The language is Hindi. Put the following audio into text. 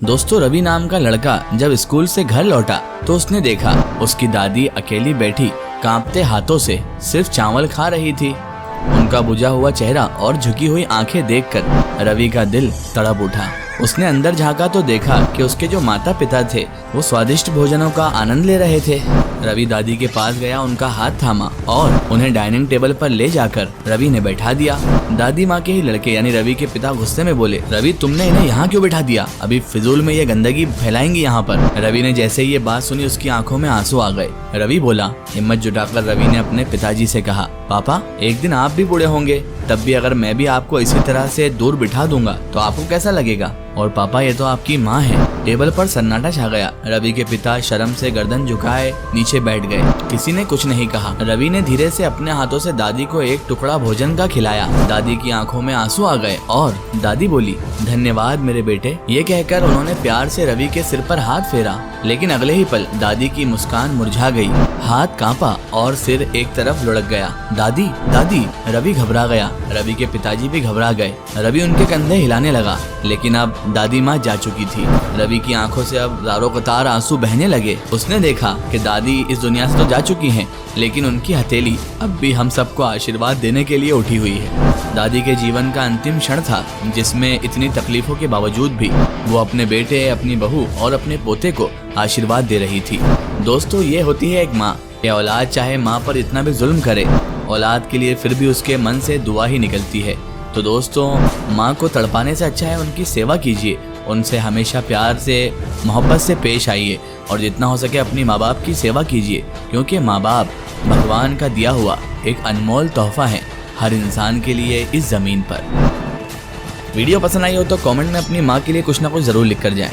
दोस्तों रवि नाम का लड़का जब स्कूल से घर लौटा तो उसने देखा उसकी दादी अकेली बैठी कांपते हाथों से सिर्फ चावल खा रही थी। उनका बुझा हुआ चेहरा और झुकी हुई आंखें देखकर रवि का दिल तड़प उठा। उसने अंदर झांका तो देखा कि उसके जो माता पिता थे वो स्वादिष्ट भोजनों का आनंद ले रहे थे। रवि दादी के पास गया, उनका हाथ थामा और उन्हें डाइनिंग टेबल पर ले जाकर रवि ने बैठा दिया। दादी माँ के ही लड़के यानी रवि के पिता गुस्से में बोले, रवि तुमने इन्हें यहाँ क्यों बैठा दिया? अभी फिजूल में ये गंदगी फैलाएंगी यहाँ पर। रवि ने जैसे ही ये बात सुनी उसकी आंखों में आंसू आ गए। रवि बोला। हिम्मत जुटाकर रवि ने अपने पिताजी से कहा, पापा एक दिन आप भी बूढ़े होंगे, तब भी अगर मैं भी आपको इसी तरह से दूर बिठा दूंगा तो आपको कैसा लगेगा? और पापा ये तो आपकी माँ है। टेबल पर सन्नाटा छा गया। रवि के पिता शर्म से गर्दन झुकाए नीचे बैठ गए। किसी ने कुछ नहीं कहा। रवि ने धीरे से अपने हाथों से दादी को एक टुकड़ा भोजन का खिलाया। दादी की आंखों में आंसू आ गए और दादी बोली, धन्यवाद मेरे बेटे। ये कहकर उन्होंने प्यार से रवि के सिर पर हाथ फेरा, लेकिन अगले ही पल दादी की मुस्कान मुरझा गई। हाथ कांपा और सिर एक तरफ लुढ़क गया। दादी दादी। रवि घबरा गया। रवि के पिताजी भी घबरा गए। रवि उनके कंधे हिलाने लगा, लेकिन अब दादी माँ जा चुकी थी। रवि की आंखों से अब ज़ारों कतार आंसू बहने लगे। उसने देखा कि दादी इस दुनिया से तो जा चुकी हैं, लेकिन उनकी हथेली अब भी हम सबको आशीर्वाद देने के लिए उठी हुई है। दादी के जीवन का अंतिम क्षण था जिसमें इतनी तकलीफों के बावजूद भी वो अपने बेटे, अपनी बहू और अपने पोते को आशीर्वाद दे रही थी। दोस्तों ये होती है एक माँ। ये औलाद चाहे माँ पर इतना भी जुल्म करे, औलाद के लिए फिर भी उसके मन से दुआ ही निकलती है। तो दोस्तों माँ को तड़पाने से अच्छा है उनकी सेवा कीजिए, उनसे हमेशा प्यार से मोहब्बत से पेश आइए और जितना हो सके अपनी माँ बाप की सेवा कीजिए, क्योंकि माँ बाप भगवान का दिया हुआ एक अनमोल तोहफा है हर इंसान के लिए इस ज़मीन पर। वीडियो पसंद आई हो तो कमेंट में अपनी माँ के लिए कुछ ना कुछ ज़रूर लिख कर जाएं।